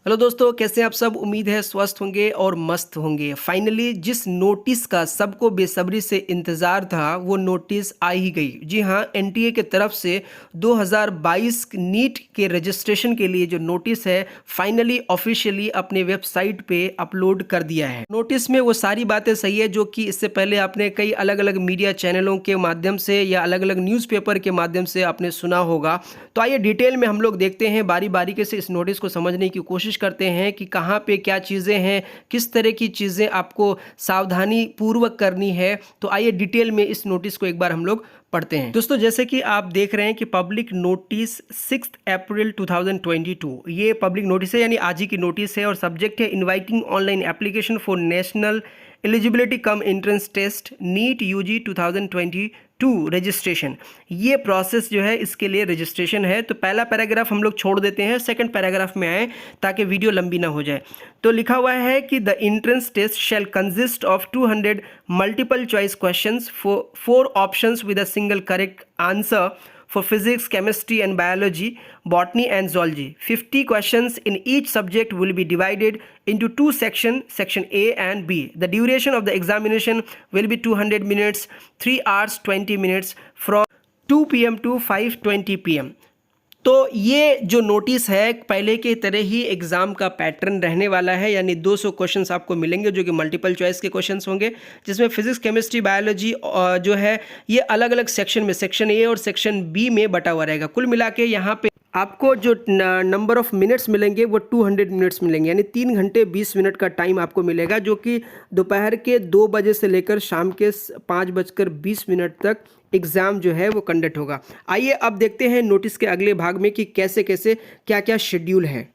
Hello दोस्तों, कैसे हैं आप सब। उम्मीद है स्वस्थ होंगे और मस्त होंगे। फाइनली जिस नोटिस का सबको बेसब्री से इंतज़ार था वो नोटिस आ ही गई। जी हाँ, एनटीए के तरफ से 2022 नीट के रजिस्ट्रेशन के लिए जो नोटिस है फाइनली ऑफिशियली अपने वेबसाइट पे अपलोड कर दिया है। नोटिस में वो सारी बातें सही है जो कि इससे पहले आपने कई अलग अलग मीडिया चैनलों के माध्यम से या अलग अलग न्यूज़पेपर के माध्यम से आपने सुना होगा। तो आइए डिटेल में हम लोग देखते हैं, बारी बारी से इस नोटिस को समझने की कोशिश करते हैं कि कहाँ पे क्या चीज़ें हैं, किस तरह की चीज़ें आपको सावधानी पूर्वक करनी है। तो आइए डिटेल में इस नोटिस को एक बार हम लोग पढ़ते हैं। दोस्तों, जैसे कि आप देख रहे हैं कि पब्लिक नोटिस 6 अप्रैल 2022 ये पब्लिक नोटिस है, यानी आज ही की नोटिस है और सब्जेक्ट है inviting online application for national eligibility cum entrance test NEET UG 2022 registration. ये प्रोसेस जो है इसके लिए रजिस्ट्रेशन है। तो पहला पैराग्राफ हम लोग छोड़ देते हैं, सेकंड पैराग्राफ में आए ताकि वीडियो लंबी ना हो जाए। तो लिखा हुआ है कि the entrance test shall consist of 200 multiple choice questions for 4 options with a single correct answer for physics, chemistry and biology, botany and zoology. 50 questions in each subject will be divided into 2 sections, section A and B. The duration of the examination will be 200 minutes, 3 hours 20 minutes from 2 p.m. to 5:20 p.m. तो ये जो notice है पहले की तरह ही exam का pattern रहने वाला है, यानी 200 क्वेश्चंस आपको मिलेंगे जो कि मल्टीपल चॉइस के क्वेश्चंस होंगे, जिसमें फिजिक्स, केमिस्ट्री, बायोलॉजी जो है ये अलग अलग सेक्शन में, सेक्शन ए और सेक्शन बी में बटा हुआ रहेगा। कुल मिला के यहाँ पे आपको जो नंबर ऑफ मिनट्स मिलेंगे वो 200 मिनट्स मिलेंगे, यानी 3 घंटे 20 मिनट का टाइम आपको मिलेगा, जो कि दोपहर के 2 बजे से लेकर शाम के 5:20 तक एग्ज़ाम जो है वो कंडक्ट होगा। आइए अब देखते हैं नोटिस के अगले भाग में कि कैसे कैसे क्या क्या शेड्यूल है।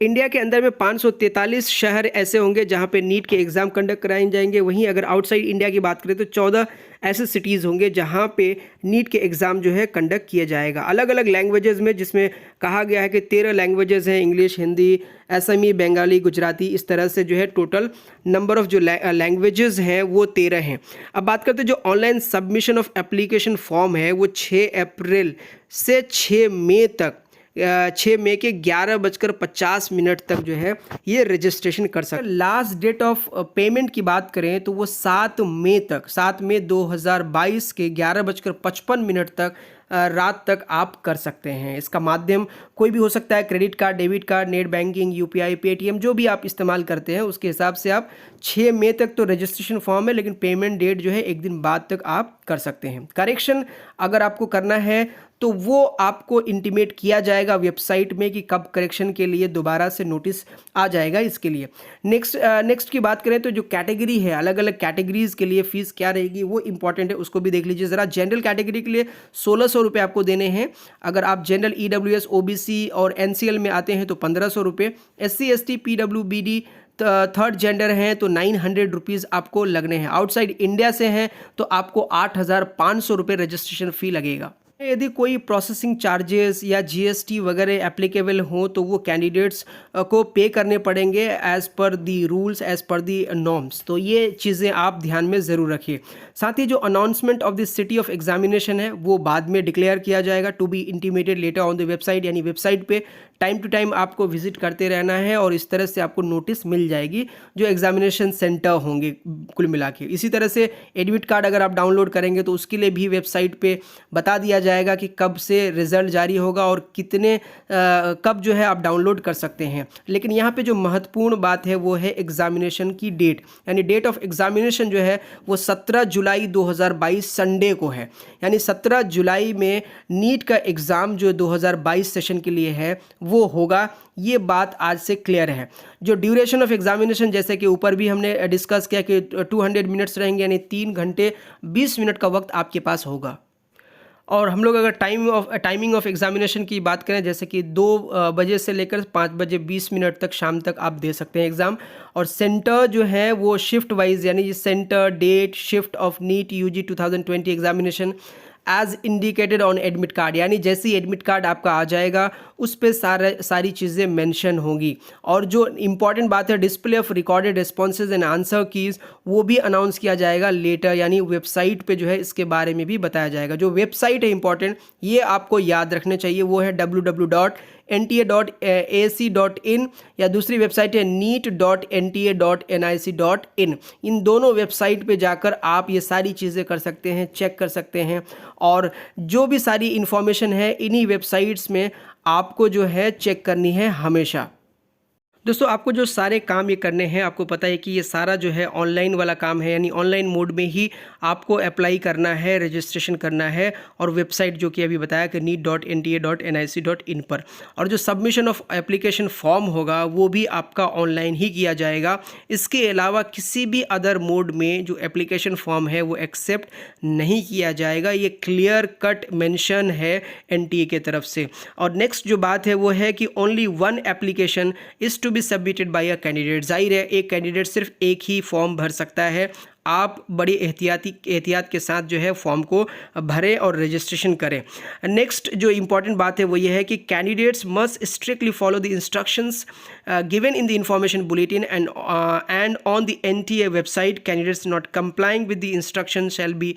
इंडिया के अंदर में 543 शहर ऐसे होंगे जहां पे नीट के एग्ज़ाम कंडक्ट कराए जाएंगे। वहीं अगर आउटसाइड इंडिया की बात करें तो 14 ऐसे सिटीज़ होंगे जहां पे नीट के एग्ज़ाम जो है कंडक्ट किया जाएगा अलग अलग लैंग्वेजेस में, जिसमें कहा गया है कि 13 लैंग्वेजेस हैं, इंग्लिश, हिंदी, असमी, बंगाली, गुजराती, इस तरह से जो है टोटल नंबर ऑफ़ जो लैंग्वेजेस हैं वो 13 हैं। अब बात करते हैं जो online submission of application form है वो 6 अप्रैल से 6 मई तक 6 मई के 11:50 तक जो है ये रजिस्ट्रेशन कर सकते हैं। लास्ट डेट ऑफ पेमेंट की बात करें तो वो 7 मई तक, 7 मई 2022 के 11:55 तक रात तक आप कर सकते हैं। इसका माध्यम कोई भी हो सकता है, credit card, debit card, net banking, UPI, Paytm, जो भी आप इस्तेमाल करते हैं उसके हिसाब से आप 6 मई तक तो रजिस्ट्रेशन फॉर्म है, लेकिन पेमेंट डेट जो है एक दिन बाद तक आप कर सकते हैं। करेक्शन अगर आपको करना है तो वो आपको इंटीमेट किया जाएगा वेबसाइट में कि कब करेक्शन के लिए दोबारा से नोटिस आ जाएगा इसके लिए। नेक्स्ट की बात करें तो जो कैटेगरी है, अलग अलग कैटेगरीज़ के लिए फ़ीस क्या रहेगी वो इंपॉर्टेंट है, उसको भी देख लीजिए ज़रा। जनरल कैटेगरी के लिए 1600 रुपये आपको देने हैं। अगर आप जनरल, ईडब्ल्यूएस, ओबीसी और एनसीएल में आते हैं तो 1500 रुपये। SC, ST, PWBD, third gender हैं तो 900 रुपीज़ आपको लगने हैं। आउटसाइड इंडिया से हैं तो आपको 8500 रुपये रजिस्ट्रेशन फ़ी लगेगा। यदि कोई प्रोसेसिंग चार्जेस या जीएसटी वगैरह एप्लीकेबल हो तो वो कैंडिडेट्स को पे करने पड़ेंगे एज़ पर दी रूल्स, एज़ पर दी नॉर्म्स। तो ये चीज़ें आप ध्यान में ज़रूर रखिए। साथ ही जो announcement of the city of examination है वो बाद में डिक्लेयर किया जाएगा, to be intimated letter on the website, यानी वेबसाइट पे टाइम टू टाइम आपको विजिट करते रहना है और इस तरह से आपको नोटिस मिल जाएगी जो एग्जामिनेशन सेंटर होंगे कुल मिला के। इसी तरह से एडमिट कार्ड अगर आप डाउनलोड करेंगे तो उसके लिए भी वेबसाइट पे बता दिया जाएगा कि कब से रिज़ल्ट जारी होगा और कितने कब जो है आप डाउनलोड कर सकते हैं। लेकिन यहाँ पे जो महत्वपूर्ण बात है वो है एग्जामिनेशन की डेट, यानी डेट ऑफ एग्जामिनेशन जो है वो 17 जुलाई 2022 संडे को है, यानी 17 जुलाई में नीट का एग्ज़ाम जो 2022 सेशन के लिए है वो होगा। ये बात आज से क्लियर है। जो ड्यूरेशन ऑफ एग्जामिनेशन, जैसे कि ऊपर भी हमने डिस्कस किया कि 200 मिनट्स रहेंगे, यानी 3 घंटे 20 मिनट का वक्त आपके पास होगा। और हम लोग अगर टाइमिंग ऑफ एग्जामिनेशन की बात करें, जैसे कि 2 बजे से लेकर 5:20 तक शाम तक आप दे सकते हैं एग्ज़ाम। और सेंटर जो है वो शिफ्ट वाइज, यानी centre, date, shift of NEET UG 2020 examination as indicated on admit card, यानी जैसे ही एडमिट कार्ड आपका आ जाएगा उस पर सारी चीज़ें मेंशन होंगी। और जो इम्पॉर्टेंट बात है, display of recorded responses and answer keys, वो भी अनाउंस किया जाएगा लेटर, यानी वेबसाइट पे जो है इसके बारे में भी बताया जाएगा। जो वेबसाइट है इंपॉर्टेंट, ये आपको याद रखने चाहिए, वो है www NTA.ac.in या दूसरी वेबसाइट है neet.nta.nic.in। इन दोनों वेबसाइट पे जाकर आप ये सारी चीज़ें कर सकते हैं, चेक कर सकते हैं, और जो भी सारी इन्फॉर्मेशन है इन्हीं वेबसाइट्स में आपको जो है चेक करनी है हमेशा। दोस्तों, आपको जो सारे काम ये करने हैं, आपको पता है कि ये सारा जो है ऑनलाइन वाला काम है, यानी ऑनलाइन मोड में ही आपको अप्लाई करना है, रजिस्ट्रेशन करना है, और वेबसाइट जो कि अभी बताया कि neet.nta.nic.in पर। और जो सबमिशन ऑफ एप्लीकेशन फॉर्म होगा वो भी आपका ऑनलाइन ही किया जाएगा। इसके अलावा किसी भी अदर मोड में जो एप्लीकेशन फॉर्म है वो एक्सेप्ट नहीं किया जाएगा। ये क्लियर कट मेंशन है NTA के तरफ से। और नेक्स्ट जो बात है वो है कि only one application is to be submitted by a candidate. जाहिर है एक कैंडिडेट सिर्फ एक ही फॉर्म भर सकता है। आप बड़ी एहतियात के साथ जो है फॉर्म को भरें और रजिस्ट्रेशन करें। नेक्स्ट जो इम्पॉर्टेंट बात है वो ये है कि candidates must strictly follow the instructions given in the information bulletin and on the NTA website. Candidates not complying with the instruction shall be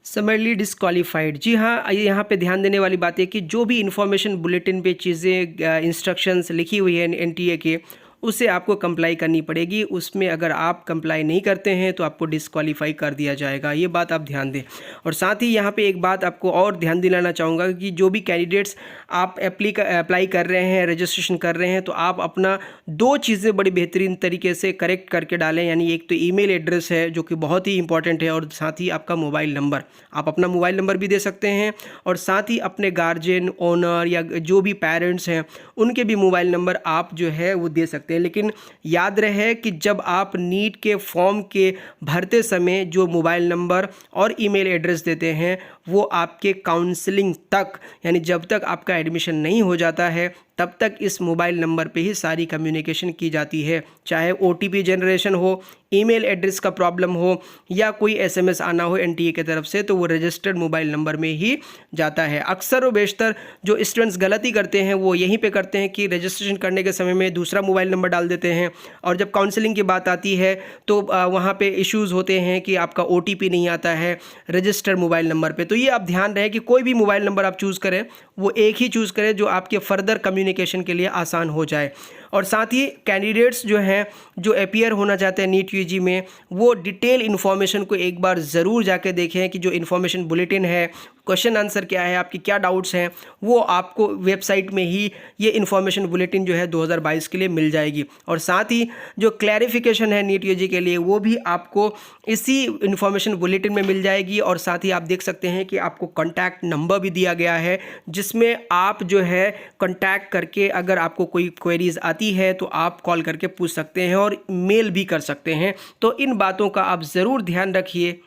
summarily disqualified. जी हाँ, यहाँ पे ध्यान देने वाली बात है कि जो भी इंफॉर्मेशन बुलेटिन पे चीज़ें इंस्ट्रक्शंस लिखी हुई है NTA के, उसे आपको कंप्लाई करनी पड़ेगी। उसमें अगर आप कंप्लाई नहीं करते हैं तो आपको डिस्क्वालीफाई कर दिया जाएगा। ये बात आप ध्यान दें। और साथ ही यहाँ पे एक बात आपको और ध्यान दिलाना चाहूँगा कि जो भी कैंडिडेट्स आप अप्लाई कर रहे हैं, रजिस्ट्रेशन कर रहे हैं, तो आप अपना दो चीज़ें बड़ी बेहतरीन तरीके से करेक्ट करके डालें। यानी एक तो ईमेल एड्रेस है जो कि बहुत ही इंपॉर्टेंट है, और साथ ही आपका मोबाइल नंबर। आप अपना मोबाइल नंबर भी दे सकते हैं, और साथ ही अपने गार्जियन, ओनर या जो भी पेरेंट्स हैं उनके भी मोबाइल नंबर आप जो है वो दे सकते हैं। लेकिन याद रहे कि जब आप नीट के फॉर्म के भरते समय जो मोबाइल नंबर और ईमेल एड्रेस देते हैं वो आपके काउंसलिंग तक, यानी जब तक आपका एडमिशन नहीं हो जाता है तब तक इस मोबाइल नंबर पे ही सारी कम्युनिकेशन की जाती है। चाहे OTP जनरेशन हो, ईमेल एड्रेस का प्रॉब्लम हो, या कोई SMS आना हो NTA की तरफ से, तो वो रजिस्टर्ड मोबाइल नंबर में ही जाता है। अक्सर व बेशतर जो स्टूडेंट्स गलती करते हैं वो यहीं पे करते हैं कि रजिस्ट्रेशन करने के समय में दूसरा मोबाइल नंबर डाल देते हैं, और जब काउंसलिंग की बात आती है तो वहाँ पे इश्यूज़ होते हैं कि आपका OTP नहीं आता है रजिस्टर्ड मोबाइल नंबर पे। तो ये आप ध्यान रहे कि कोई भी मोबाइल नंबर आप चूज़ करें वो एक ही चूज़ करें जो आपके फर्दर कम्युनिकेशन के लिए आसान हो जाए। और साथ ही कैंडिडेट्स जो हैं जो अपीयर होना चाहते हैं नीट UG में, वो डिटेल इन्फॉर्मेशन को एक बार ज़रूर जाके देखें कि जो इन्फॉर्मेशन बुलेटिन है, क्वेश्चन आंसर क्या है, आपकी क्या डाउट्स हैं, वो आपको वेबसाइट में ही ये इन्फॉर्मेशन बुलेटिन जो है 2022 के लिए मिल जाएगी। और साथ ही जो क्लैरिफिकेशन है नीट UG के लिए वो भी आपको इसी इन्फॉर्मेशन बुलेटिन में मिल जाएगी। और साथ ही आप देख सकते हैं कि आपको कॉन्टैक्ट नंबर भी दिया गया है जिसमें आप जो है कॉन्टैक्ट करके अगर आपको कोई क्वेरीज आती है तो आप कॉल करके पूछ सकते हैं और मेल भी कर सकते हैं। तो इन बातों का आप ज़रूर ध्यान रखिए।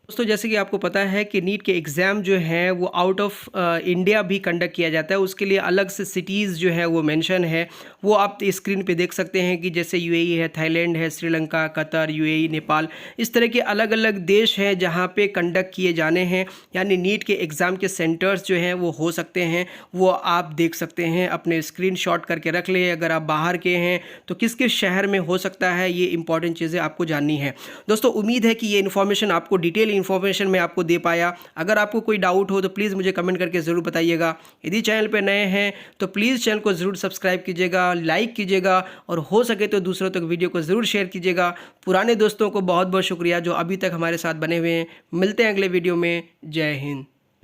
दोस्तों, जैसे कि आपको पता है कि नीट के एग्ज़ाम जो हैं वो आउट ऑफ इंडिया भी कंडक्ट किया जाता है। उसके लिए अलग से सिटीज़ जो है वो मेंशन है, वो आप स्क्रीन पे देख सकते हैं कि जैसे UAE है, थाईलैंड है, श्रीलंका, कतर, UAE, नेपाल, इस तरह के अलग अलग देश हैं जहाँ पे कंडक्ट किए जाने हैं। यानी नीट के एग्ज़ाम के सेंटर्स जो हैं वो हो सकते हैं, वो आप देख सकते हैं, अपने स्क्रीनशॉट करके रख लें। अगर आप बाहर के हैं तो किस किस शहर में हो सकता है, ये इंपॉर्टेंट चीज़ें आपको जाननी है। दोस्तों, उम्मीद है कि ये इन्फॉर्मेशन आपको डिटेल इन्फॉर्मेशन मैं आपको दे पाया। अगर आपको कोई डाउट हो तो प्लीज़ मुझे कमेंट करके ज़रूर बताइएगा। यदि चैनल पे नए हैं तो प्लीज़ चैनल को ज़रूर सब्सक्राइब कीजिएगा, लाइक कीजिएगा, और हो सके तो दूसरों तक वीडियो को ज़रूर शेयर कीजिएगा। पुराने दोस्तों को बहुत बहुत शुक्रिया जो अभी तक हमारे साथ बने हुए हैं। मिलते हैं अगले वीडियो में। जय हिंद।